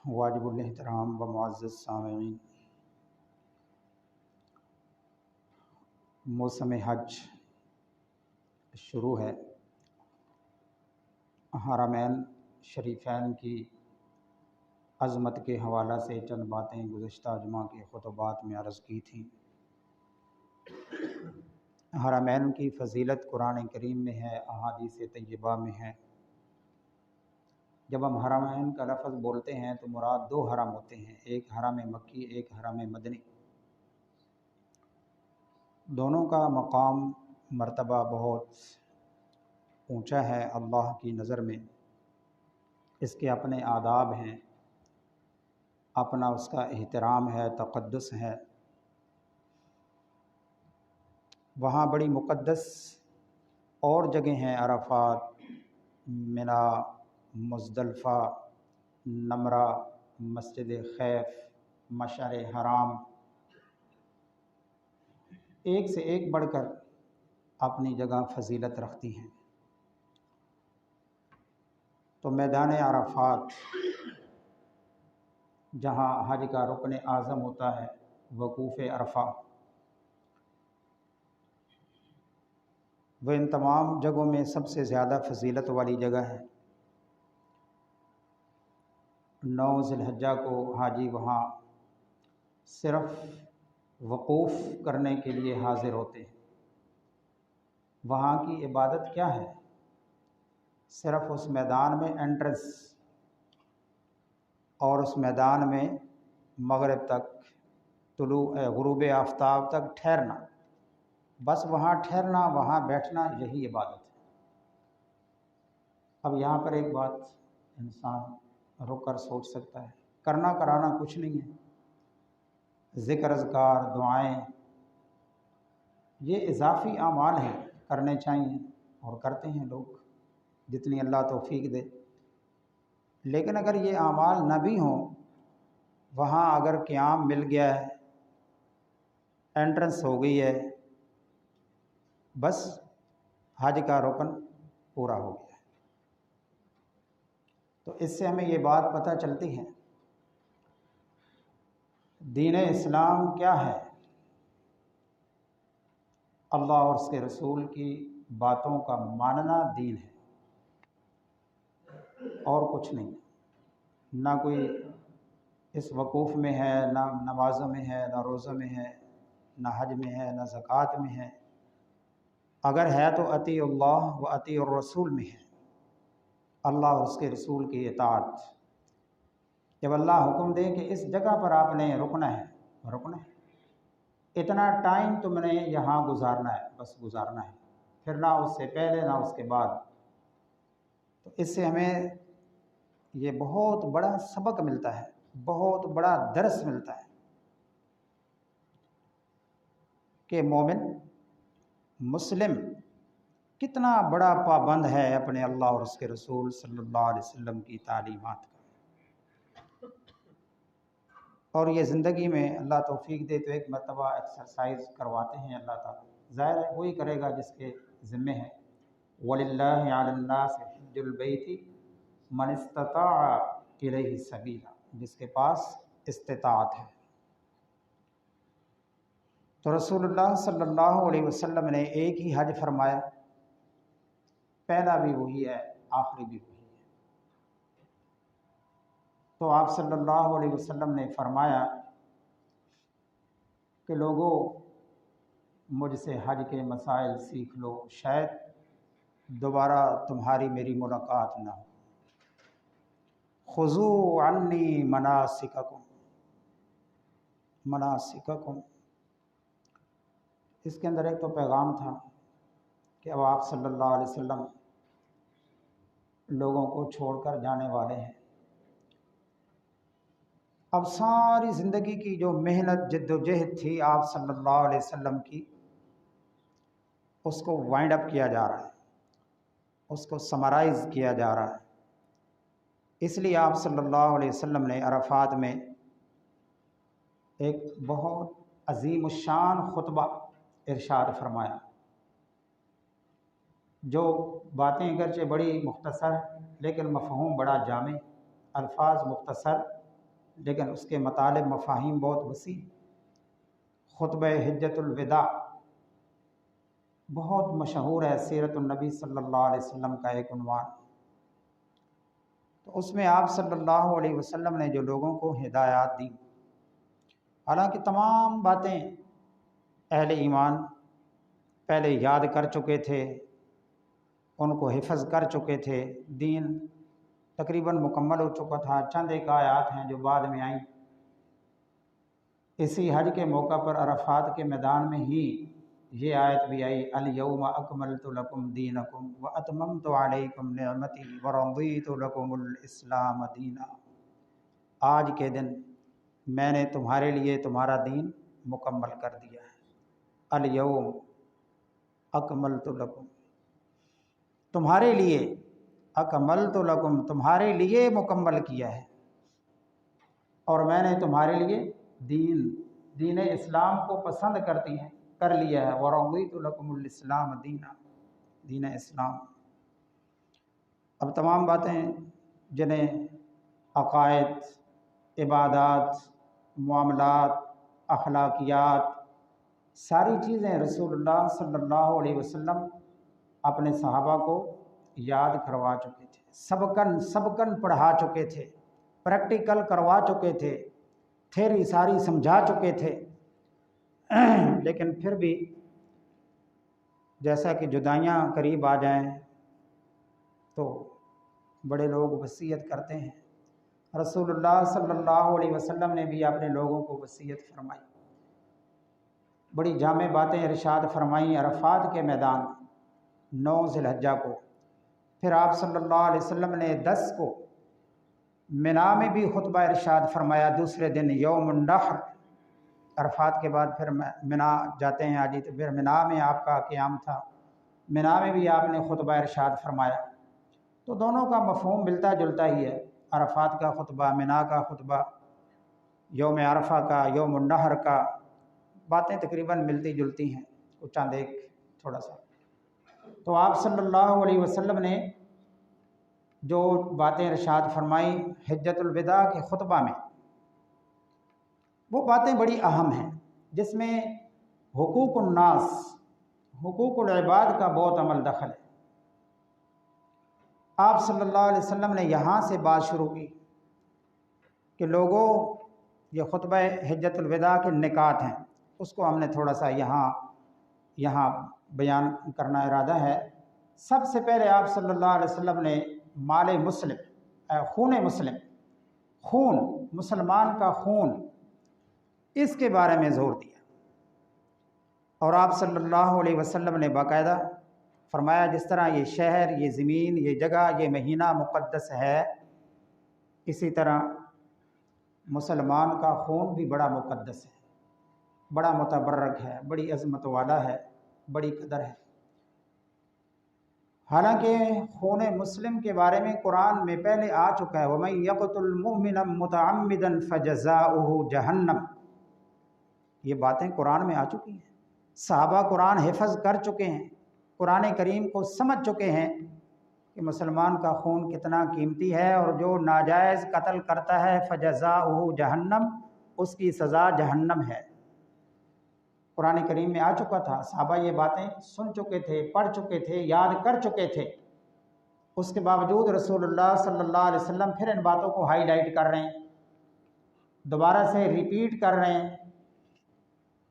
واجب الاحترام و معزز سامعین، موسم حج شروع ہے۔ حرمین شریفین کی عظمت کے حوالہ سے چند باتیں گزشتہ جمعہ کے خطبات میں عرض کی تھیں۔ حرمین کی فضیلت قرآن کریم میں ہے، احادیث طیبہ میں ہے۔ جب ہم حرمین کا لفظ بولتے ہیں تو مراد دو حرم ہوتے ہیں، ایک حرم مکی، ایک حرم مدنی۔ دونوں کا مقام مرتبہ بہت اونچا ہے اللہ کی نظر میں۔ اس کے اپنے آداب ہیں، اپنا اس کا احترام ہے، تقدس ہے۔ وہاں بڑی مقدس اور جگہیں ہیں، عرفات، منا، مزدلفہ، نمرہ، مسجد خیف، مشعر حرام، ایک سے ایک بڑھ کر اپنی جگہ فضیلت رکھتی ہیں۔ تو میدان عرفات جہاں حج کا رکن اعظم ہوتا ہے، وقوف عرفہ، وہ ان تمام جگہوں میں سب سے زیادہ فضیلت والی جگہ ہے۔ 9 ذی الحجہ کو حاجی وہاں صرف وقوف کرنے کے لیے حاضر ہوتے ہیں۔ وہاں کی عبادت کیا ہے؟ صرف اس میدان میں انٹرنس اور اس میدان میں مغرب تک، غروب آفتاب تک ٹھہرنا، بس وہاں ٹھہرنا، وہاں بیٹھنا، یہی عبادت ہے۔ اب یہاں پر ایک بات انسان رک کر سوچ سکتا ہے، کرنا کرانا کچھ نہیں ہے، ذکر اذکار، دعائیں، یہ اضافی اعمال ہیں، کرنے چاہیے اور کرتے ہیں لوگ جتنی اللہ توفیق دے۔ لیکن اگر یہ اعمال نہ بھی ہوں، وہاں اگر قیام مل گیا ہے، انٹرنس ہو گئی ہے، بس حج کا رکن پورا ہو گیا ہے۔ تو اس سے ہمیں یہ بات پتہ چلتی ہے دین اسلام کیا ہے، اللہ اور اس کے رسول کی باتوں کا ماننا دین ہے، اور کچھ نہیں۔ نہ کوئی اس وقوف میں ہے، نہ نمازوں میں ہے، نہ روزوں میں ہے، نہ حج میں ہے، نہ زکوٰۃ میں ہے۔ اگر ہے تو اطیع اللہ و اطیع الرسول میں ہے، اللہ اور اس کے رسول کی اطاعت۔ جب اللہ حکم دے کہ اس جگہ پر آپ نے رکنا ہے، رکنا ہے، اتنا ٹائم تم نے یہاں گزارنا ہے، بس گزارنا ہے، پھر نہ اس سے پہلے نہ اس کے بعد۔ تو اس سے ہمیں یہ بہت بڑا سبق ملتا ہے، بہت بڑا درس ملتا ہے کہ مومن مسلم کتنا بڑا پابند ہے اپنے اللہ اور اس کے رسول صلی اللہ علیہ وسلم کی تعلیمات کا۔ اور یہ زندگی میں اللہ توفیق دے تو ایک مرتبہ ایکسرسائز کرواتے ہیں اللہ تعالیٰ، ظاہر ہے وہی کرے گا جس کے ذمے ہے۔ وَلِلَّهِ عَلَى النَّاسِ حِجُّ الْبَيْتِ مَنِ اسْتَطَاعَ إِلَيْهِ سَبِيلًا، جس کے پاس استطاعت ہے۔ تو رسول اللہ صلی اللہ علیہ وسلم نے ایک ہی حج فرمایا، پہلا بھی وہی ہے، آخری بھی وہی ہے۔ تو آپ صلی اللہ علیہ وسلم نے فرمایا کہ لوگوں، مجھ سے حج کے مسائل سیکھ لو، شاید دوبارہ تمہاری میری ملاقات نہ ہو۔ خذوا عنی مناسککم، مناسککم، اس کے اندر ایک تو پیغام تھا کہ اب آپ صلی اللہ علیہ وسلم لوگوں کو چھوڑ کر جانے والے ہیں۔ اب ساری زندگی کی جو محنت، جد و جہد تھی آپ صلی اللہ علیہ وسلم کی، اس کو وائنڈ اپ کیا جا رہا ہے، اس کو سمرائز کیا جا رہا ہے۔ اس لیے آپ صلی اللہ علیہ وسلم نے عرفات میں ایک بہت عظیم الشان خطبہ ارشاد فرمایا، جو باتیں اگرچہ بڑی مختصر لیکن مفہوم بڑا جامع، الفاظ مختصر لیکن اس کے مطالب مفاہیم بہت وسیع۔ خطبہ حجۃ الوداع بہت مشہور ہے، سیرت النبی صلی اللہ علیہ وسلم کا ایک عنوان۔ تو اس میں آپ صلی اللہ علیہ وسلم نے جو لوگوں کو ہدایات دی، حالانکہ تمام باتیں اہل ایمان پہلے یاد کر چکے تھے، ان کو حفظ کر چکے تھے، دین تقریباً مکمل ہو چکا تھا۔ چند ایک آیات ہیں جو بعد میں آئیں۔ اسی حج کے موقع پر عرفات کے میدان میں ہی یہ آیت بھی آئی، الیوم اکملت لکم دینکم واتممت علیکم نعمتی ورضیت لکم الاسلام دینا۔ آج کے دن میں نے تمہارے لیے تمہارا دین مکمل کر دیا ہے۔ الیوم اکملت لکم، تمہارے لیے، اکملت لکم، تمہارے لیے مکمل کیا ہے، اور میں نے تمہارے لیے دین اسلام کو پسند کر لیا ہے۔ ورضیت لکم الاسلام دینا، دین اسلام۔ اب تمام باتیں جنہیں عقائد، عبادات، معاملات، اخلاقیات، ساری چیزیں رسول اللہ صلی اللہ علیہ وسلم اپنے صحابہ کو یاد کروا چکے تھے، سبقن پڑھا چکے تھے، پریکٹیکل کروا چکے تھے، تھیری ساری سمجھا چکے تھے۔ لیکن پھر بھی جیسا کہ جدائیاں قریب آ جائیں تو بڑے لوگ وصیت کرتے ہیں۔ رسول اللہ صلی اللہ علیہ وسلم نے بھی اپنے لوگوں کو وصیت فرمائی، بڑی جامع باتیں ارشاد فرمائیں عرفات کے میدان 9 ذی الحجہ کو۔ پھر آپ صلی اللہ علیہ وسلم نے 10 کو منا میں بھی خطبہ ارشاد فرمایا، دوسرے دن یوم النحر، عرفات کے بعد پھر منا جاتے ہیں حاجی، تو پھر منا میں آپ کا قیام تھا، منا میں بھی آپ نے خطبہ ارشاد فرمایا۔ تو دونوں کا مفہوم ملتا جلتا ہی ہے، عرفات کا خطبہ، منا کا خطبہ، یوم عرفہ کا، یوم النحر کا، باتیں تقریباً ملتی جلتی ہیں، کچھ چند ایک تھوڑا سا۔ تو آپ صلی اللہ علیہ وسلم نے جو باتیں ارشاد فرمائیں حجۃ الوداع کے خطبہ میں، وہ باتیں بڑی اہم ہیں، جس میں حقوق الناس، حقوق العباد کا بہت عمل دخل ہے۔ آپ صلی اللہ علیہ وسلم نے یہاں سے بات شروع کی کہ لوگوں، یہ خطبہ حجۃ الوداع کے نکات ہیں، اس کو ہم نے تھوڑا سا یہاں بیان کرنا ارادہ ہے۔ سب سے پہلے آپ صلی اللہ علیہ وسلم نے مال مسلم، خون مسلم، خون مسلمان کا خون، اس کے بارے میں زور دیا، اور آپ صلی اللہ علیہ وسلم نے باقاعدہ فرمایا جس طرح یہ شہر، یہ زمین، یہ جگہ، یہ مہینہ مقدس ہے، اسی طرح مسلمان کا خون بھی بڑا مقدس ہے، بڑا متبرک ہے، بڑی عظمت والا ہے، بڑی قدر ہے۔ حالانکہ خون مسلم کے بارے میں قرآن میں پہلے آ چکا ہے، وَمَن يَقْتُلْ مُؤْمِنًا مُتَعَمِّدًا فَجَزَاؤُهُ جَهَنَّمُ، یہ باتیں قرآن میں آ چکی ہیں، صحابہ قرآن حفظ کر چکے ہیں، قرآن کریم کو سمجھ چکے ہیں کہ مسلمان کا خون کتنا قیمتی ہے، اور جو ناجائز قتل کرتا ہے فَجَزَاؤُهُ جَهَنَّمُ، اس کی سزا جہنم ہے۔ قرآن کریم میں آ چکا تھا، صحابہ یہ باتیں سن چکے تھے، پڑھ چکے تھے، یاد کر چکے تھے۔ اس کے باوجود رسول اللہ صلی اللہ علیہ وسلم پھر ان باتوں کو ہائی لائٹ کر رہے ہیں، دوبارہ سے ریپیٹ کر رہے ہیں۔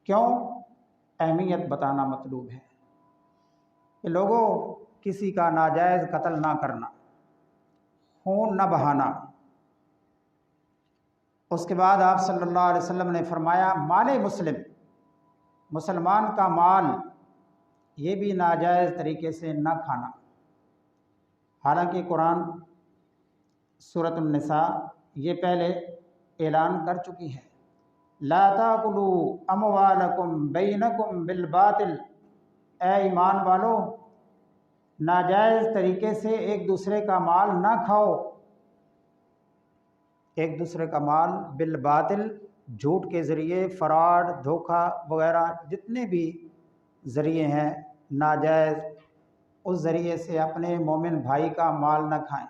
کیوں؟ اہمیت بتانا مطلوب ہے کہ لوگوں، کسی کا ناجائز قتل نہ کرنا، خون نہ بہانا۔ اس کے بعد آپ صلی اللہ علیہ وسلم نے فرمایا مال مسلم، مسلمان کا مال، یہ بھی ناجائز طریقے سے نہ کھانا۔ حالانکہ قرآن سورۃ النساء یہ پہلے اعلان کر چکی ہے، لا تاکلوا اموالکم بینکم بالباطل، اے ایمان والو، ناجائز طریقے سے ایک دوسرے کا مال نہ کھاؤ، ایک دوسرے کا مال بالباطل، جھوٹ کے ذریعے، فراڈ، دھوکہ وغیرہ جتنے بھی ذریعے ہیں ناجائز، اس ذریعے سے اپنے مومن بھائی کا مال نہ کھائیں۔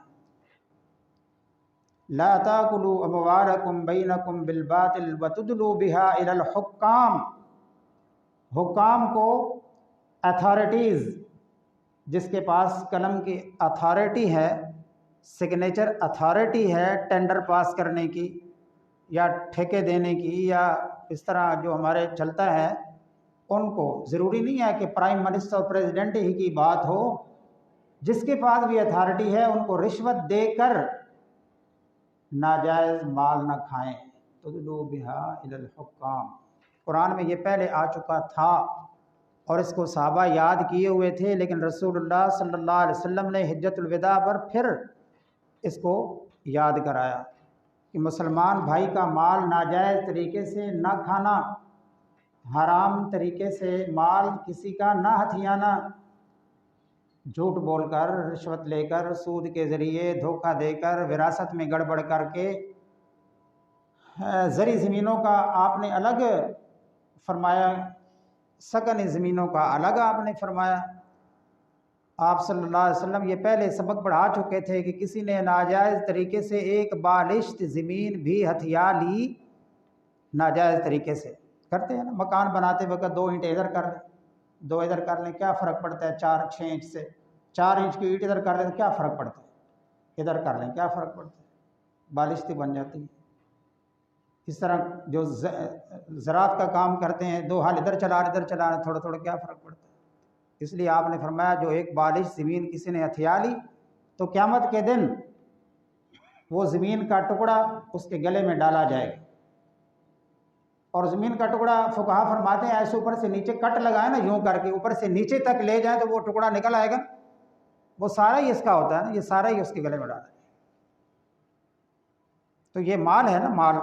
لا تاکلوا اموالکم بینکم بالباطل وتدلوا بها الی الحکام، حکام کو، اتھارٹیز، جس کے پاس قلم کی اتھارٹی ہے، سگنیچر اتھارٹی ہے ٹینڈر پاس کرنے کی یا ٹھیکے دینے کی یا اس طرح جو ہمارے چلتا ہے، ان کو ضروری نہیں ہے کہ پرائم منسٹر اور پریزیڈنٹ ہی کی بات ہو، جس کے پاس بھی اتھارٹی ہے ان کو رشوت دے کر ناجائز مال نہ کھائیں۔ تدلوا بہا الی الحکام، قرآن میں یہ پہلے آ چکا تھا اور اس کو صحابہ یاد کیے ہوئے تھے، لیکن رسول اللہ صلی اللہ علیہ وسلم نے حجۃ الوداع پر پھر اس کو یاد کرایا کہ مسلمان بھائی کا مال ناجائز طریقے سے نہ کھانا، حرام طریقے سے مال کسی کا نہ ہتھیانا، جھوٹ بول کر، رشوت لے کر، سود کے ذریعے دھوکہ دے کر، وراثت میں گڑبڑ کر کے، زرعی زمینوں کا آپ نے الگ فرمایا، سکنی زمینوں کا الگ آپ نے فرمایا۔ آپ صلی اللہ علیہ وسلم یہ پہلے سبق پڑھا چکے تھے کہ کسی نے ناجائز طریقے سے ایک بالشت زمین بھی ہتھیا لی، ناجائز طریقے سے کرتے ہیں نا، مکان بناتے وقت 2 اینٹ ادھر کر لیں، 2 ادھر کر لیں، کیا فرق پڑتا ہے؟ 4-6 انچ سے 4 انچ کی اینٹ ادھر کر لیں تو کیا فرق پڑتا ہے؟ ادھر کر لیں کیا فرق پڑتا ہے؟ بالشتی بن جاتی ہے۔ اس طرح جو زراعت کا کام کرتے ہیں، 2 ہل ادھر چلا ادھر چلا، تھوڑا تھوڑا کیا فرق پڑتا ہے؟ اس لیے آپ نے فرمایا جو ایک بالش زمین کسی نے ہتھیا لی تو قیامت کے دن وہ زمین کا ٹکڑا اس کے گلے میں ڈالا جائے گا، اور زمین کا ٹکڑا فقہا فرماتے ہیں ایسے اوپر سے نیچے کٹ لگائے نا، یوں کر کے اوپر سے نیچے تک لے جائیں تو وہ ٹکڑا نکل آئے گا، وہ سارا ہی اس کا ہوتا ہے نا، یہ سارا ہی اس کے گلے میں ڈالا جائے گا۔ تو یہ مال ہے نا، مال،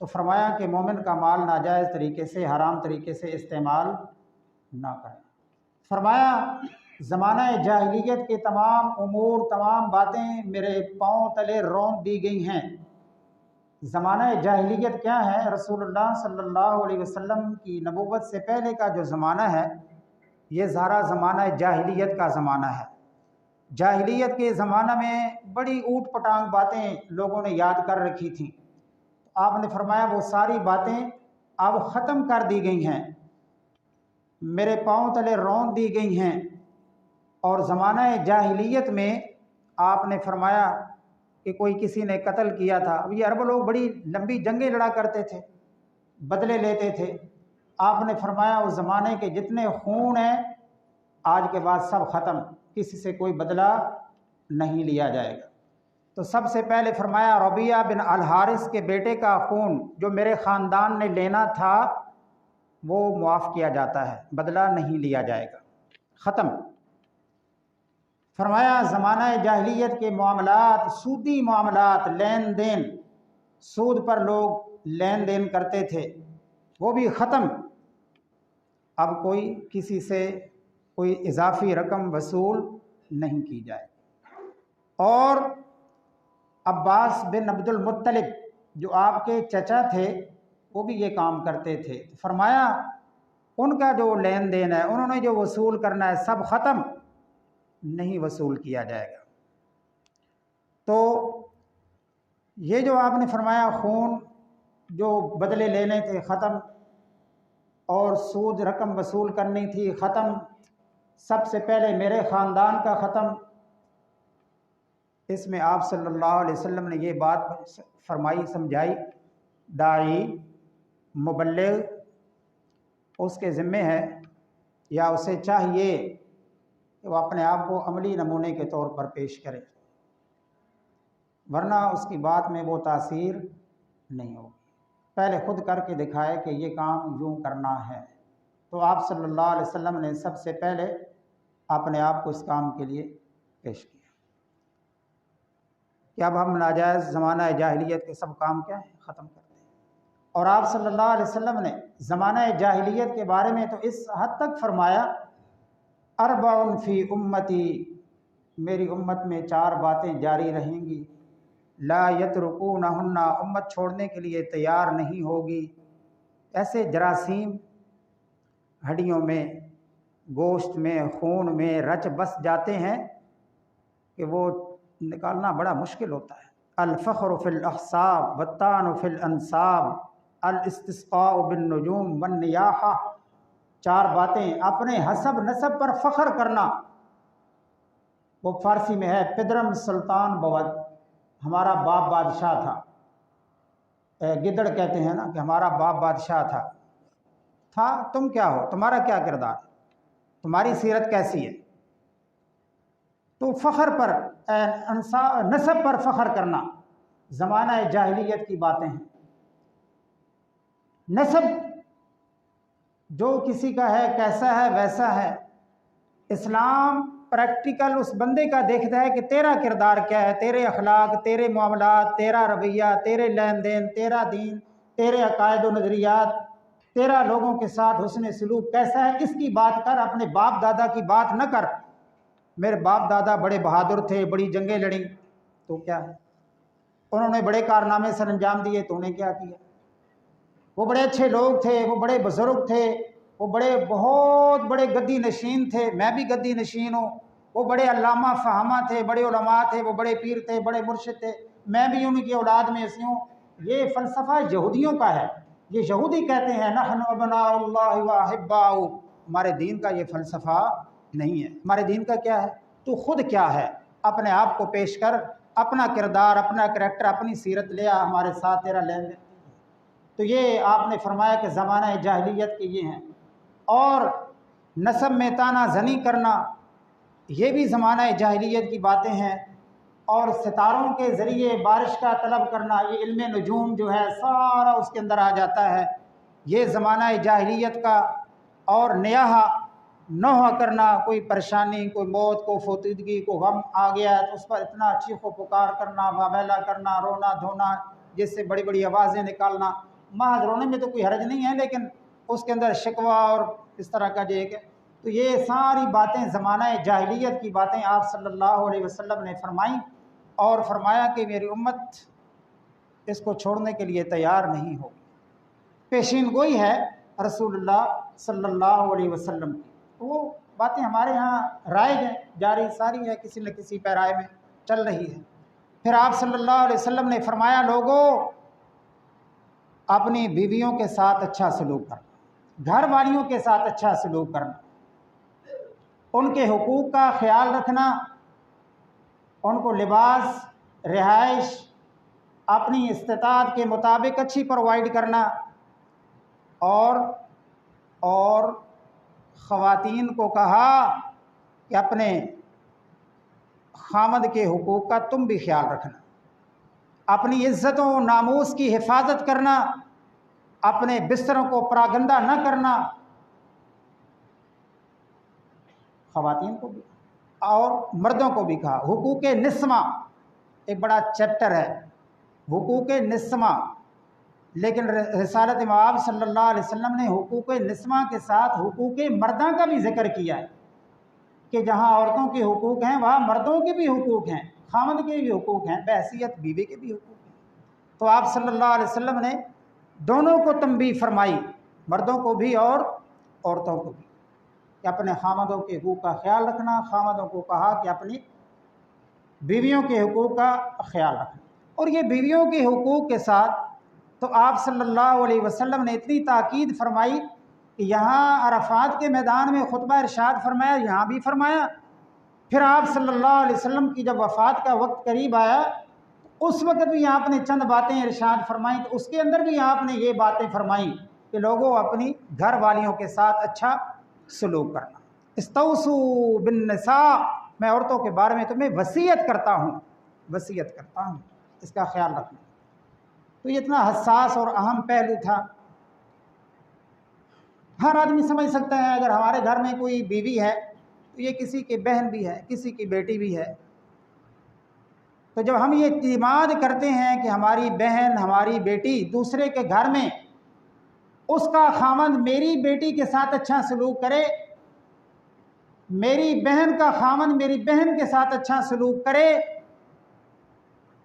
تو فرمایا کہ مومن کا مال ناجائز طریقے سے، حرام طریقے سے استعمال نہ کریں۔ فرمایا زمانہ جاہلیت کے تمام امور، تمام باتیں میرے پاؤں تلے رون دی گئی ہیں۔ زمانہ جاہلیت کیا ہے؟ رسول اللہ صلی اللہ علیہ وسلم کی نبوت سے پہلے کا جو زمانہ ہے، یہ سارا زمانہ جاہلیت کا زمانہ ہے۔ جاہلیت کے زمانہ میں بڑی اوٹ پٹانگ باتیں لوگوں نے یاد کر رکھی تھیں، آپ نے فرمایا وہ ساری باتیں اب ختم کر دی گئی ہیں، میرے پاؤں تلے رون دی گئی ہیں۔ اور زمانہ جاہلیت میں آپ نے فرمایا کہ کوئی کسی نے قتل کیا تھا، اب یہ عرب لوگ بڑی لمبی جنگیں لڑا کرتے تھے، بدلے لیتے تھے، آپ نے فرمایا اس زمانے کے جتنے خون ہیں آج کے بعد سب ختم، کسی سے کوئی بدلہ نہیں لیا جائے گا۔ تو سب سے پہلے فرمایا ربیعہ بن الحارث کے بیٹے کا خون جو میرے خاندان نے لینا تھا وہ معاف کیا جاتا ہے، بدلہ نہیں لیا جائے گا، ختم۔ فرمایا زمانہ جاہلیت کے معاملات، سودی معاملات، لین دین، سود پر لوگ لین دین کرتے تھے، وہ بھی ختم۔ اب کوئی کسی سے کوئی اضافی رقم وصول نہیں کی جائے۔ اور عباس بن عبد المطلب جو آپ کے چچا تھے وہ بھی یہ کام کرتے تھے، فرمایا ان کا جو لین دین ہے، انہوں نے جو وصول کرنا ہے سب ختم، نہیں وصول کیا جائے گا۔ تو یہ جو آپ نے فرمایا خون جو بدلے لینے تھے ختم، اور سود رقم وصول کرنی تھی ختم، سب سے پہلے میرے خاندان کا ختم۔ اس میں آپ صلی اللہ علیہ وسلم نے یہ بات فرمائی، سمجھائی، داعی، مبلغ اس کے ذمے ہے یا اسے چاہیے کہ وہ اپنے آپ کو عملی نمونے کے طور پر پیش کرے، ورنہ اس کی بات میں وہ تاثیر نہیں ہوگی۔ پہلے خود کر کے دکھائے کہ یہ کام یوں کرنا ہے۔ تو آپ صلی اللہ علیہ وسلم نے سب سے پہلے اپنے آپ کو اس کام کے لیے پیش کیا کہ اب ہم ناجائز زمانہ جاہلیت کے سب کام کیا ہیں، ختم کرتے ہیں۔ اور آپ صلی اللہ علیہ وسلم نے زمانہ جاہلیت کے بارے میں تو اس حد تک فرمایا، اربع فی امتی، میری امت میں 4 باتیں جاری رہیں گی، لا یترکونہن، امت چھوڑنے کے لیے تیار نہیں ہوگی۔ ایسے جراثیم ہڈیوں میں، گوشت میں، خون میں رچ بس جاتے ہیں کہ وہ نکالنا بڑا مشکل ہوتا ہے۔ الفخر فی الاحساب والطعن فی الانساب الاستسقاء بالنجوم والنیاحہ، 4 باتیں۔ اپنے حسب نسب پر فخر کرنا، وہ فارسی میں ہے پدرم سلطان بود، ہمارا باپ بادشاہ تھا۔ گدڑ کہتے ہیں نا کہ ہمارا باپ بادشاہ تھا، تم کیا ہو، تمہارا کیا کردار، تمہاری سیرت کیسی ہے؟ تو فخر پر، نسب پر فخر کرنا زمانہ جاہلیت کی باتیں ہیں۔ نسب جو کسی کا ہے، کیسا ہے ویسا ہے۔ اسلام پریکٹیکل اس بندے کا دیکھتا ہے کہ تیرا کردار کیا ہے، تیرے اخلاق، تیرے معاملات، تیرا رویہ، تیرے لین دین، تیرا دین، تیرے عقائد و نظریات، تیرا لوگوں کے ساتھ حسن سلوک کیسا ہے، اس کی بات کر، اپنے باپ دادا کی بات نہ کر۔ میرے باپ دادا بڑے بہادر تھے، بڑی جنگیں لڑیں، تو کیا ہے؟ انہوں نے بڑے کارنامے سر انجام دیے، تو نے کیا کیا؟ وہ بڑے اچھے لوگ تھے، وہ بڑے بزرگ تھے، وہ بہت بڑے گدی نشین تھے، میں بھی گدی نشین ہوں۔ وہ بڑے علامہ فہامہ تھے، بڑے علماء تھے، وہ بڑے پیر تھے، بڑے مرشد تھے، میں بھی ان کی اولاد میں سے ہوں۔ یہ فلسفہ یہودیوں کا ہے۔ یہ یہودی کہتے ہیں نحن ابناء اللہ واحباؤ، ہمارے دین کا یہ فلسفہ نہیں ہے۔ ہمارے دین کا کیا ہے؟ تو خود کیا ہے، اپنے آپ کو پیش کر، اپنا کردار، اپنا کریکٹر، اپنی سیرت لیا، ہمارے ساتھ تیرا لین دین۔ تو یہ آپ نے فرمایا کہ زمانہ جاہلیت کے یہ ہیں۔ اور نسب میں تانا زنی کرنا، یہ بھی زمانہ جاہلیت کی باتیں ہیں۔ اور ستاروں کے ذریعے بارش کا طلب کرنا، یہ علم نجوم جو ہے سارا اس کے اندر آ جاتا ہے، یہ زمانہ جاہلیت کا۔ اور نیاحہ، نوحہ کرنا، کوئی پریشانی، کوئی موت، کوئی فوتیدگی، کوئی غم آ گیا ہے تو اس پر اتنا چیخ و پکار کرنا، واویلا کرنا، رونا دھونا، جس سے بڑی بڑی آوازیں نکالنا۔ محض رونے میں تو کوئی حرج نہیں ہے، لیکن اس کے اندر شکوہ اور اس طرح کا جو ہے، تو یہ ساری باتیں زمانہ جاہلیت کی باتیں آپ صلی اللہ علیہ وسلم نے فرمائیں، اور فرمایا کہ میری امت اس کو چھوڑنے کے لیے تیار نہیں ہوگی۔ پیشین گوئی ہے رسول اللہ صلی اللہ علیہ وسلم کی۔ وہ باتیں ہمارے ہاں رائج ہیں، جاری ساری ہے، کسی نہ کسی پیرائے میں چل رہی ہے۔ پھر آپ صلی اللہ علیہ وسلم نے فرمایا لوگوں، اپنی بیویوں کے ساتھ اچھا سلوک کرنا، گھر والیوں کے ساتھ اچھا سلوک کرنا، ان کے حقوق کا خیال رکھنا، ان کو لباس، رہائش اپنی استطاعت کے مطابق اچھی پرووائڈ کرنا، اور خواتین کو کہا کہ اپنے خامد کے حقوق کا تم بھی خیال رکھنا، اپنی عزت و ناموس کی حفاظت کرنا، اپنے بستروں کو پراگندہ نہ کرنا، خواتین کو بھی اور مردوں کو بھی کہا۔ حقوق نسواں ایک بڑا چیپٹر ہے، حقوق نسواں، لیکن رسالت مآب صلی اللہ علیہ وسلم نے حقوق نسواں کے ساتھ حقوق مرداں کا بھی ذکر کیا ہے کہ جہاں عورتوں کے حقوق ہیں وہاں مردوں کے بھی حقوق ہیں، خامد کے بھی حقوق ہیں، بحیثیت بیوی کے بھی حقوق ہیں۔ تو آپ صلی اللہ علیہ وسلم نے دونوں کو تنبیہ فرمائی، مردوں کو بھی اور عورتوں کو بھی، کہ اپنے خامدوں کے حقوق کا خیال رکھنا۔ خامدوں کو کہا کہ اپنی بیویوں کے حقوق کا خیال رکھنا۔ اور یہ بیویوں کے حقوق کے ساتھ تو آپ صلی اللہ علیہ وسلم نے اتنی تاکید فرمائی کہ یہاں عرفات کے میدان میں خطبہ ارشاد فرمایا، یہاں بھی فرمایا۔ پھر آپ صلی اللہ علیہ وسلم کی جب وفات کا وقت قریب آیا، اس وقت بھی آپ نے چند باتیں ارشاد فرمائیں، تو اس کے اندر بھی آپ نے یہ باتیں فرمائیں کہ لوگوں اپنی گھر والیوں کے ساتھ اچھا سلوک کرنا۔ استوصوا بالنساء، میں عورتوں کے بارے میں تمہیں وصیت کرتا ہوں، اس کا خیال رکھنا۔ تو یہ اتنا حساس اور اہم پہلو تھا۔ ہر آدمی سمجھ سکتا ہے اگر ہمارے گھر میں کوئی بیوی ہے تو یہ کسی کی بہن بھی ہے، کسی کی بیٹی بھی ہے۔ تو جب ہم یہ اعتماد کرتے ہیں کہ ہماری بہن، ہماری بیٹی دوسرے کے گھر میں، اس کا خامند میری بیٹی کے ساتھ اچھا سلوک کرے، میری بہن کا خامند میری بہن کے ساتھ اچھا سلوک کرے،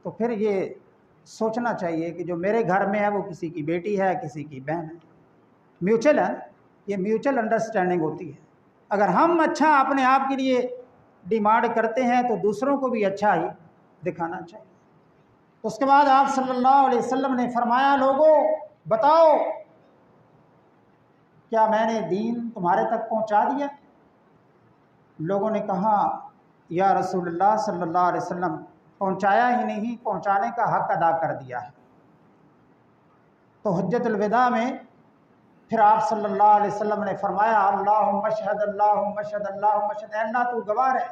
تو پھر یہ سوچنا چاہیے کہ جو میرے گھر میں ہے وہ کسی کی بیٹی ہے، کسی کی بہن ہے۔ میوچل ہے، یہ میوچل انڈرسٹینڈنگ ہوتی ہے۔ اگر ہم اچھا اپنے آپ کے لیے ڈیمانڈ کرتے ہیں تو دوسروں کو بھی اچھا ہی دکھانا چاہیے۔ تو اس کے بعد آپ صلی اللہ علیہ وسلم نے فرمایا لوگوں بتاؤ کیا میں نے دین تمہارے تک پہنچا دیا؟ لوگوں نے کہا یا رسول اللہ صلی اللہ علیہ وسلم پہنچایا ہی نہیں، پہنچانے کا حق ادا کر دیا ہے۔ تو حجت الوداع میں پھر آپ صلی اللہ علیہ وسلم نے فرمایا اللہم اشہد اللہم اشہد اللہم اشہد، اے اللہ تو گواہ ہے،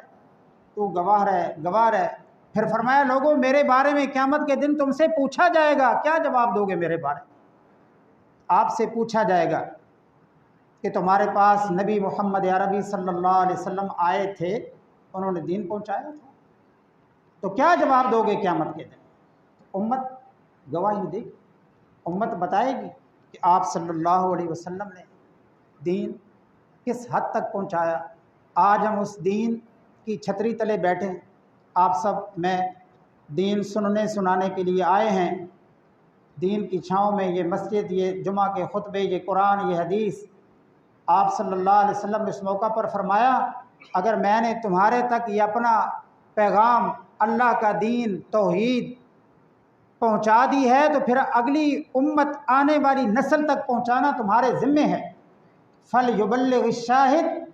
تو گواہ ہے، گواہ ہے۔ پھر فرمایا لوگوں میرے بارے میں قیامت کے دن تم سے پوچھا جائے گا، کیا جواب دو گے میرے بارے میں؟ آپ سے پوچھا جائے گا کہ تمہارے پاس نبی محمد عربی صلی اللہ علیہ وسلم آئے تھے، انہوں نے دین پہنچایا تھا، تو کیا جواب دو گے قیامت کے دن؟ امت گواہی دے گی، امت بتائے گی کہ آپ صلی اللہ علیہ وسلم نے دین کس حد تک پہنچایا۔ آج ہم اس دین کی چھتری تلے بیٹھے، آپ سب میں دین سننے سنانے کے لیے آئے ہیں، دین کی چھاؤں میں یہ مسجد، یہ جمعہ کے خطبے، یہ قرآن، یہ حدیث، آپ صلی اللہ علیہ وسلم نے اس موقع پر فرمایا اگر میں نے تمہارے تک یہ اپنا پیغام اللہ کا دین توحید پہنچا دی ہے تو پھر اگلی امت آنے والی نسل تک پہنچانا تمہارے ذمے ہے۔ فَلْيُبَلِّغِ الشَّاهِدُ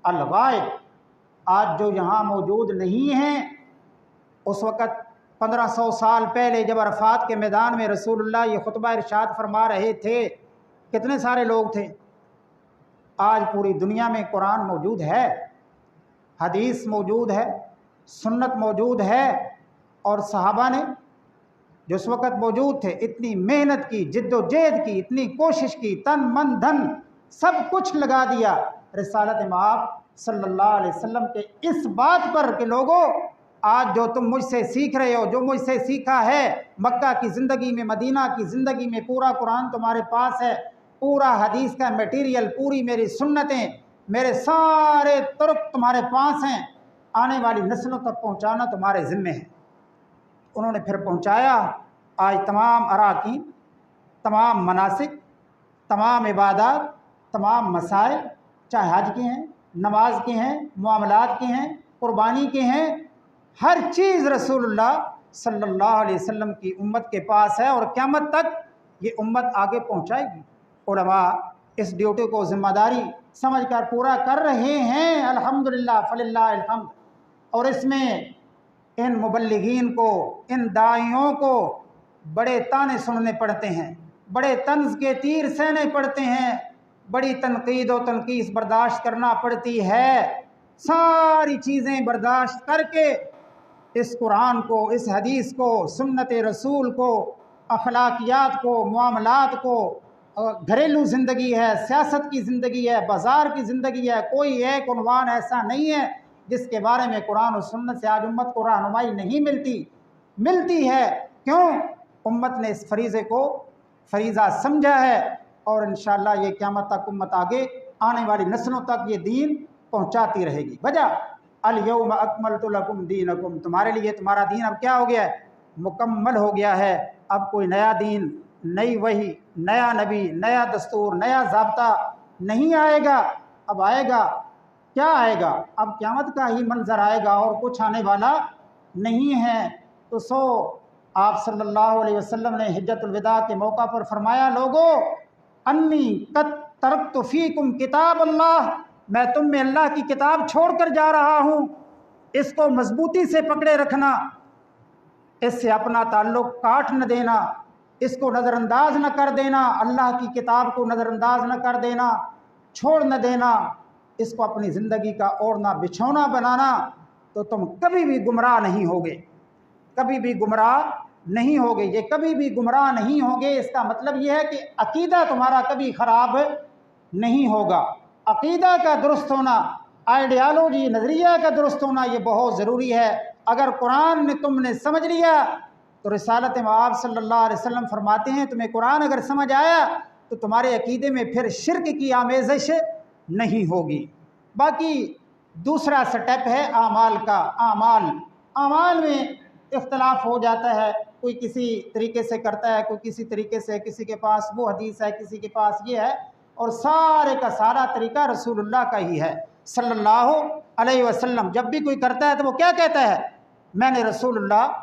الْغَائِبَ، آج جو یہاں موجود نہیں ہیں، اس وقت 1500 سال پہلے جب عرفات کے میدان میں رسول اللہ یہ خطبہ ارشاد فرما رہے تھے کتنے سارے لوگ تھے؟ آج پوری دنیا میں قرآن موجود ہے، حدیث موجود ہے، سنت موجود ہے، اور صحابہ نے جو اس وقت موجود تھے اتنی محنت کی، جد و جہد کی، اتنی کوشش کی، تن من دھن سب کچھ لگا دیا رسالت مآب صلی اللہ علیہ وسلم کے اس بات پر کہ لوگوں آج جو تم مجھ سے سیکھ رہے ہو، جو مجھ سے سیکھا ہے، مکہ کی زندگی میں، مدینہ کی زندگی میں پورا قرآن تمہارے پاس ہے، پورا حدیث کا میٹیریل، پوری میری سنتیں، میرے سارے طرق تمہارے پاس ہیں، آنے والی نسلوں تک پہنچانا تمہارے ذمے ہے۔ انہوں نے پھر پہنچایا۔ آج تمام اراکین، تمام مناسک، تمام عبادات، تمام مسائل، چاہے حج کے ہیں، نماز کے ہیں، معاملات کے ہیں، قربانی کے ہیں، ہر چیز رسول اللہ صلی اللہ علیہ وسلم کی امت کے پاس ہے، اور قیامت تک یہ امت آگے پہنچائے گی۔ علماء اس ڈیوٹی کو ذمہ داری سمجھ کر پورا کر رہے ہیں، الحمدللہ فللہ الحمد۔ اور اس میں ان مبلغین کو، ان داعیوں کو بڑے تانے سننے پڑتے ہیں، بڑے طنز کے تیر سہنے پڑتے ہیں، بڑی تنقید و تنقیص برداشت کرنا پڑتی ہے۔ ساری چیزیں برداشت کر کے اس قرآن کو، اس حدیث کو، سنت رسول کو، اخلاقیات کو، معاملات کو، گھریلو زندگی ہے، سیاست کی زندگی ہے، بازار کی زندگی ہے، کوئی ایک عنوان ایسا نہیں ہے جس کے بارے میں قرآن و سنت سے آج امت کو رہنمائی نہیں ملتی ہے۔ کیوں؟ امت نے اس فریضے کو فریضہ سمجھا ہے، اور انشاءاللہ یہ قیامت تک امت آگے آنے والی نسلوں تک یہ دین پہنچاتی رہے گی۔ وجہ الیوم اکملت لکم دینکم، تمہارے لیے تمہارا دین اب کیا ہو گیا ہے؟ مکمل ہو گیا ہے۔ اب کوئی نیا دین، نئی وحی، نیا نبی، نیا دستور، نیا ضابطہ نہیں آئے گا۔ اب آئے گا، کیا آئے گا؟ اب قیامت کا ہی منظر آئے گا، اور کچھ آنے والا نہیں ہے۔ تو آپ صلی اللہ علیہ وسلم نے حجت الوداع کے موقع پر فرمایا لوگوں انی قد ترکت فیکم کتاب اللہ، میں تم میں اللہ کی کتاب چھوڑ کر جا رہا ہوں، اس کو مضبوطی سے پکڑے رکھنا، اس سے اپنا تعلق کاٹ نہ دینا، اس کو نظر انداز نہ کر دینا، اللہ کی کتاب کو نظر انداز نہ کر دینا، چھوڑ نہ دینا، اس کو اپنی زندگی کا اوڑھنا بچھونا بنانا، تو تم کبھی بھی گمراہ نہیں ہوگے، کبھی بھی گمراہ نہیں ہوگے۔ یہ کبھی بھی گمراہ نہیں ہوگے، اس کا مطلب یہ ہے کہ عقیدہ تمہارا کبھی خراب نہیں ہوگا۔ عقیدہ کا درست ہونا، آئیڈیالوجی، نظریہ کا درست ہونا یہ بہت ضروری ہے۔ اگر قرآن نے تم نے سمجھ لیا تو رسالت مآب صلی اللہ علیہ وسلم فرماتے ہیں تمہیں قرآن اگر سمجھ آیا تو تمہارے عقیدے میں پھر شرک کی آمیزش نہیں ہوگی۔ باقی دوسرا سٹیپ ہے اعمال کا۔ اعمال میں اختلاف ہو جاتا ہے، کوئی کسی طریقے سے کرتا ہے، کوئی کسی طریقے سے، کسی کے پاس وہ حدیث ہے، کسی کے پاس یہ ہے، اور سارے کا سارا طریقہ رسول اللہ کا ہی ہے صلی اللہ علیہ وسلم۔ جب بھی کوئی کرتا ہے تو وہ کیا کہتا ہے؟ میں نے رسول اللہ